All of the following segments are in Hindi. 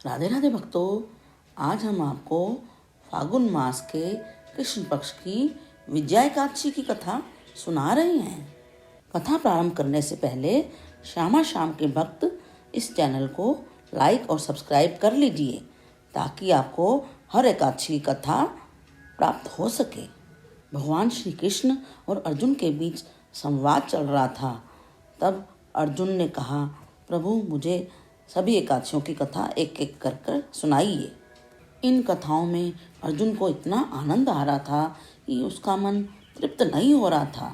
राधे राधे भक्तों, आज हम आपको फागुन मास के कृष्ण पक्ष की विजया एकादशी की कथा सुना रहे हैं। कथा प्रारंभ करने से पहले श्यामा श्याम के भक्त इस चैनल को लाइक और सब्सक्राइब कर लीजिए ताकि आपको हर एकादशी की कथा प्राप्त हो सके। भगवान श्री कृष्ण और अर्जुन के बीच संवाद चल रहा था। तब अर्जुन ने कहा, प्रभु मुझे सभी एकादशियों की कथा एक एक कर कर सुनाइए। इन कथाओं में अर्जुन को इतना आनंद आ रहा था कि उसका मन तृप्त नहीं हो रहा था।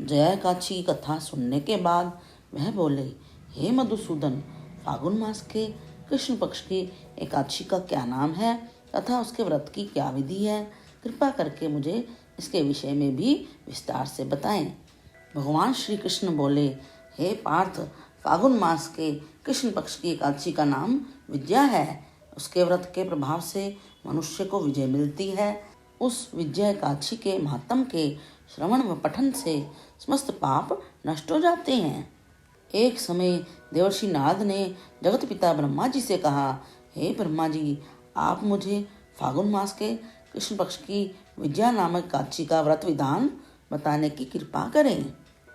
जया एकादशी की कथा सुनने के बाद वह बोले, हे मधुसूदन, फागुन मास के कृष्ण पक्ष की एकादशी का क्या नाम है तथा उसके व्रत की क्या विधि है? कृपा करके मुझे इसके विषय में भी विस्तार से बताएं। भगवान श्री कृष्ण बोले, हे पार्थ, फागुन मास के कृष्ण पक्ष की एकादशी का नाम विजया है। उसके व्रत के प्रभाव से मनुष्य को विजय मिलती है। उस विजया एकादशी के महात्म के श्रवण व पठन से समस्त पाप नष्ट हो जाते हैं। एक समय देवर्षि नारद ने जगत पिता ब्रह्मा जी से कहा, हे ब्रह्मा जी, आप मुझे फागुन मास के कृष्ण पक्ष की विजया नामक एकादशी का व्रत विधान बताने की कृपा करें।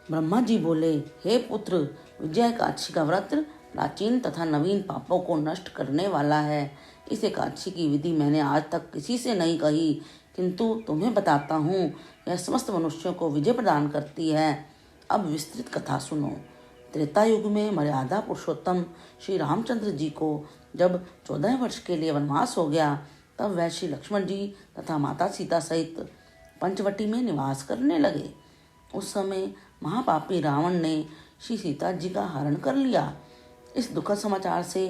ब्रह्मा जी बोले, हे पुत्र, विजया एकादशी का व्रत प्राचीन तथा नवीन पापों को नष्ट करने वाला है। इस एकादशी की विधि मैंने आज तक किसी से नहीं कही, किंतु तुम्हें बताता हूँ। यह समस्त मनुष्यों को विजय प्रदान करती है। अब विस्तृत कथा सुनो। त्रेता युग में मर्यादा पुरुषोत्तम श्री रामचंद्र जी को जब 14 वर्ष के लिए वनवास हो गया, तब वह श्री लक्ष्मण जी तथा माता सीता सहित पंचवटी में निवास करने लगे। उस समय महापापी रावण ने श्री सीता जी का हरण कर लिया। इस दुखद समाचार से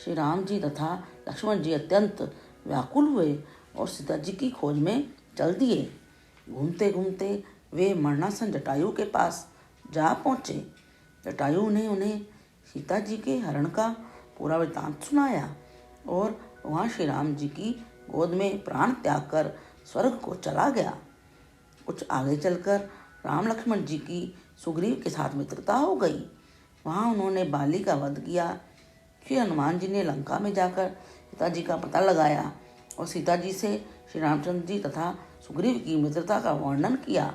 श्री राम जी तथा लक्ष्मण जी अत्यंत व्याकुल हुए और सीता जी की खोज में चल दिए। घूमते घूमते वे मरणासन जटायु के पास जा पहुँचे। जटायु ने उन्हें सीता जी के हरण का पूरा वृत्तांत सुनाया और वहाँ श्री राम जी की गोद में प्राण त्याग कर स्वर्ग को चला गया। कुछ आगे चलकर राम लक्ष्मण जी की सुग्रीव के साथ मित्रता हो गई। वहाँ उन्होंने बाली का वध किया। श्री हनुमान जी ने लंका में जाकर सीता जी का पता लगाया और सीता जी से श्री रामचंद्र जी तथा सुग्रीव की मित्रता का वर्णन किया।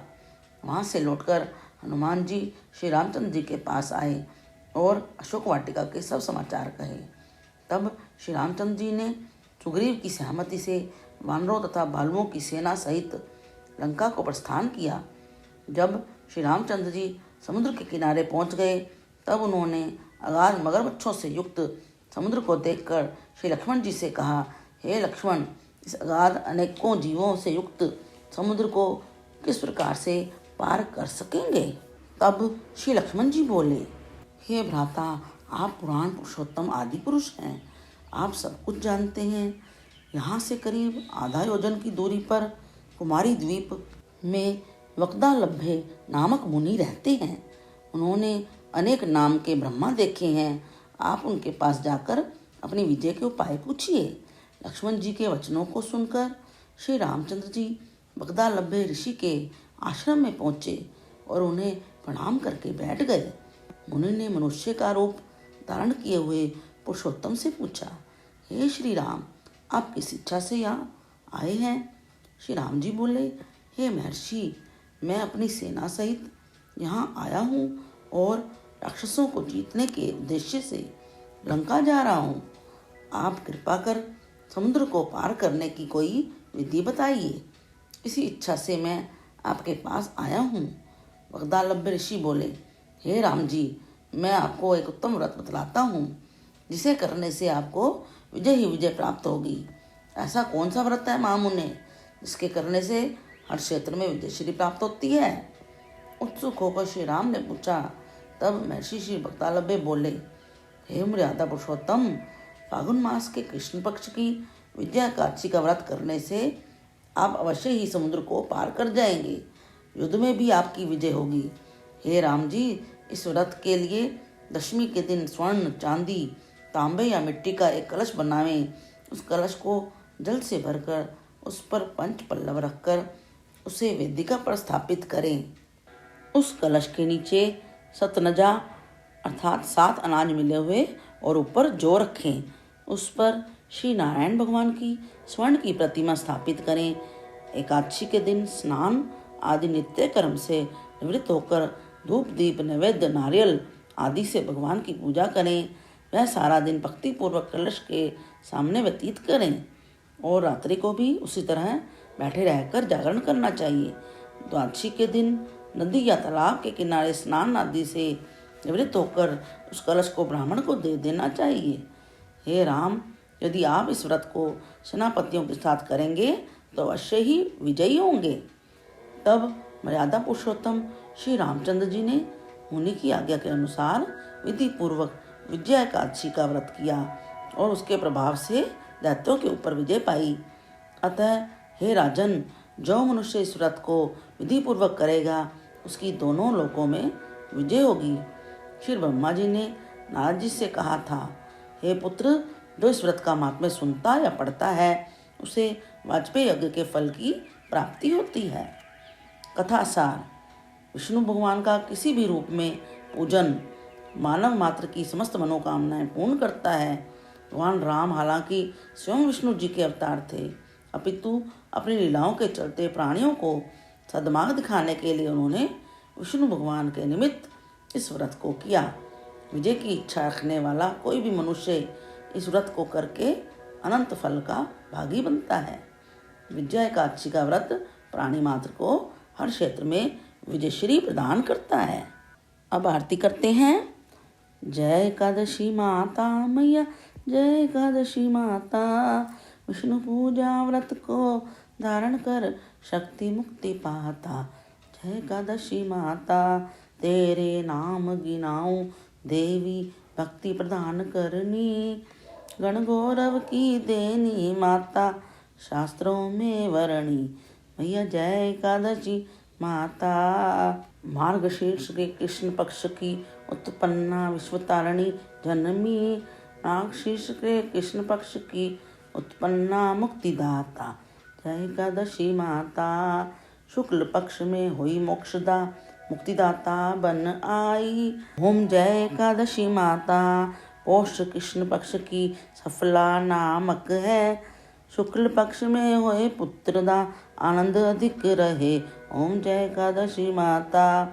वहाँ से लौटकर हनुमान जी श्री रामचंद्र जी के पास आए और अशोक वाटिका के सब समाचार कहे। तब श्री रामचंद्र जी ने सुग्रीव की सहमति से वानरों तथा भालुओं की सेना सहित लंका को प्रस्थान किया। जब श्री रामचंद्र जी समुद्र के किनारे पहुंच गए, तब उन्होंने अगाध मगरमच्छों से युक्त समुद्र को देखकर श्री लक्ष्मण जी से कहा, हे लक्ष्मण, इस अगाध अनेकों जीवों से युक्त समुद्र को किस प्रकार से पार कर सकेंगे? तब श्री लक्ष्मण जी बोले, हे भ्राता, आप पुराण पुरुषोत्तम आदि पुरुष हैं। आप सब कुछ जानते हैं। यहाँ से करीब आधा योजन की दूरी पर कुमारी द्वीप में वक्दालभ्य नामक मुनि रहते हैं। उन्होंने अनेक नाम के ब्रह्मा देखे हैं। आप उनके पास जाकर अपनी विजय के उपाय पूछिए। लक्ष्मण जी के वचनों को सुनकर श्री रामचंद्र जी वक्दालभ्य ऋषि के आश्रम में पहुँचे और उन्हें प्रणाम करके बैठ गए। मुनि ने मनुष्य का रूप धारण किए हुए पुरुषोत्तम से पूछा, हे श्री राम, आप किस इच्छा से यहाँ आए हैं? श्री राम जी बोले, हे महर्षि, मैं अपनी सेना सहित यहाँ आया हूँ और राक्षसों को जीतने के उद्देश्य से लंका जा रहा हूँ। आप कृपा कर समुद्र को पार करने की कोई विधि बताइए। इसी इच्छा से मैं आपके पास आया हूँ। वक्दालभ्य ऋषि बोले, हे राम जी, मैं आपको एक उत्तम व्रत बतलाता हूँ जिसे करने से आपको विजय ही विजय प्राप्त होगी। ऐसा कौन सा व्रत है महामुने जिसके करने से हर क्षेत्र में विजयश्री प्राप्त होती है? उत्सुक होकर श्री राम ने पूछा। तब महर्षि श्री वक्दालभ्य बोले, हे मर्यादा पुरुषोत्तम, फागुन मास के कृष्ण पक्ष की विजया एकादशी का व्रत करने से आप अवश्य ही समुद्र को पार कर जाएंगे। युद्ध में भी आपकी विजय होगी। हे राम जी, इस व्रत के लिए दशमी के दिन स्वर्ण, चांदी, तांबे या मिट्टी का एक कलश बनावें। उस कलश को जल से भरकर उस पर पंच पल्लव रखकर उसे वेदिका पर स्थापित करें। उस कलश के नीचे सतनजा अर्थात 7 अनाज मिले हुए और ऊपर जौ रखें। उस पर श्री नारायण भगवान की स्वर्ण की प्रतिमा स्थापित करें। एकादशी के दिन स्नान आदि नित्य कर्म से निवृत्त होकर धूप दीप नैवेद्य नारियल आदि से भगवान की पूजा करें। वह सारा दिन भक्ति पूर्वक कलश के सामने व्यतीत करें और रात्रि को भी उसी तरह बैठे रहकर जागरण करना चाहिए। द्वादशी के दिन नदी या तालाब के किनारे स्नान आदि से निवृत्त होकर उस कलश को ब्राह्मण को दे देना चाहिए। हे राम, यदि आप इस व्रत को सेनापतियों के साथ करेंगे तो अवश्य ही विजयी होंगे। तब मर्यादा पुरुषोत्तम श्री रामचंद्र जी ने मुनि की आज्ञा के अनुसार विधि पूर्वक विजया एकादशी का व्रत किया और उसके प्रभाव से दैत्यों के ऊपर विजय पाई। अतः हे राजन, जो मनुष्य इस व्रत को विधि पूर्वक करेगा उसकी दोनों लोकों में विजय होगी। श्री ब्रह्मा जी ने नारद जी से कहा था, हे पुत्र, जो इस व्रत का महात्म्य सुनता या पढ़ता है उसे वाजपेयी यज्ञ के फल की प्राप्ति होती है। कथा सार। विष्णु भगवान का किसी भी रूप में पूजन मानव मात्र की समस्त मनोकामनाएं पूर्ण करता है। भगवान राम हालांकि स्वयं विष्णु जी के अवतार थे, अपितु अपनी लीलाओं के चलते प्राणियों को सद्मार्ग दिखाने के लिए उन्होंने विष्णु भगवान के निमित्त इस व्रत को किया। विजय की इच्छा रखने वाला कोई भी मनुष्य इस व्रत को करके अनंत फल का भागी बनता है। विजया एकादशी का व्रत प्राणी मात्र को हर क्षेत्र में विजयश्री प्रदान करता है। अब आरती करते हैं। जय एकादशी माता मैया, जय एकादशी माता, विष्णु पूजा व्रत को धारण कर शक्ति मुक्ति पाता। जय एकादशी माता, तेरे नाम गिनाऊं देवी, भक्ति प्रदान करनी, गण गौरव की देनी माता, शास्त्रों में वर्णी। मैया जय एकादशी माता। मार्गशीर्ष के कृष्ण पक्ष की उत्पन्ना विश्वतारिणी जननी, मार्गशीर्ष के कृष्ण पक्ष की उत्पन्ना मुक्तिदाता। जय एकादशी माता। शुक्ल पक्ष में हुई मोक्षदा, मुक्तिदाता बन आई। ओम जय एकादशी माता। पौष कृष्ण पक्ष की सफला नामक है, शुक्ल पक्ष में होए पुत्रदा, आनंद अधिक रहे। ओम जय एकादशी माता।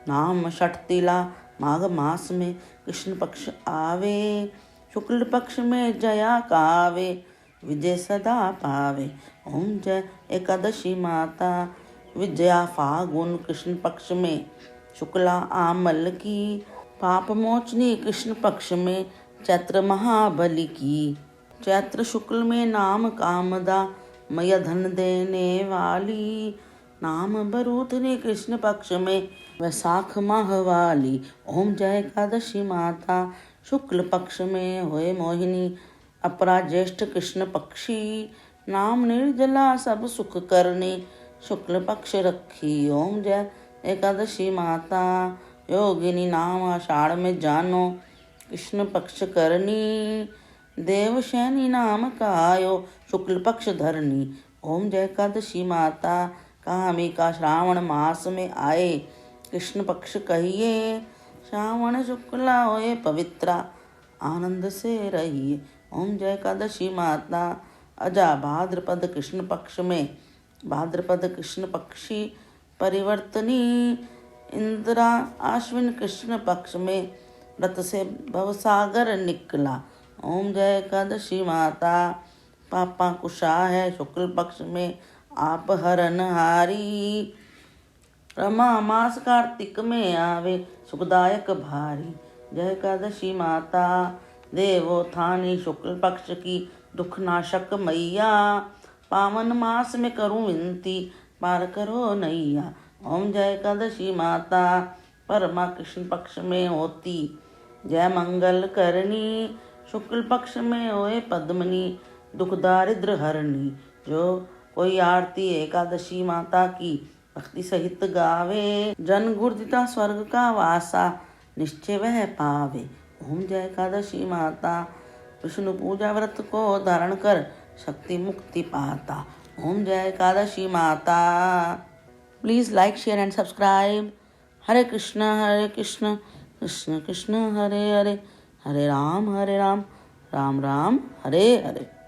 नाम षटतिला माघ मास में कृष्ण पक्ष आवे, शुक्ल पक्ष में जया कावे, विजय सदा पावे। ओम जय एकादशी माता। विजया फागुन कृष्ण पक्ष में, शुक्ला आमल की, पाप मोचनी कृष्ण पक्ष में, चैत्र महाबली की। चैत्र शुक्ल में नाम कामदा, मैया धन देने वाली, नाम बरूथनी कृष्ण पक्ष में, वैसाख माह वाली। ओम जय एकादशी माता। शुक्ल पक्ष में होए मोहिनी, अपरा ज्येष्ठ कृष्ण पक्षी, नाम निर्जला सब सुख करनी, शुक्ल पक्ष रखी। ओम जय एकादशी माता। योगिनी नाम आषाढ़ में जानो, कृष्ण पक्ष करनी, देवशैनी नाम कायो, शुक्ल पक्ष धरनी। ओम जय एकादशी माता। कामिका श्रावण मास में आए, कृष्ण पक्ष कहिए, श्रावण शुक्ला होए पवित्रा, आनंद से रहिए। ओम जय एकादशी माता। अजा भाद्रपद कृष्ण पक्ष में, भाद्रपद कृष्ण पक्षी परिवर्तनी, इंदिरा आश्विन कृष्ण पक्ष में, व्रत से भवसागर निकला। ओम जय एकादशी माता। पापा कुशा है शुक्ल पक्ष में, आप हरन हारी, रमा मास कार्तिक में आवे, सुखदायक भारी। जय एकादशी माता। देवोत्थानी शुक्ल पक्ष की, दुखनाशक मैया, पावन मास में करूं विनती, पार करो नैया। ओम जय एकादशी माता। परमा कृष्ण पक्ष में होती, जय मंगल करनी, शुक्ल पक्ष में होए पद्मनी, दुख दारिद्र हरणी। जो कोई आरती एकादशी माता की भक्ति सहित गावे, जन गुर्दिता स्वर्ग का वासा, निश्चय वह पावे। ओम जय एकादशी माता। विष्णु पूजा व्रत को धारण कर शक्ति मुक्ति पाता। ओम जय एकादशी माता। Please like share and subscribe. Hare Krishna Krishna Krishna Hare Hare, Hare Ram Ram Ram, Hare Hare.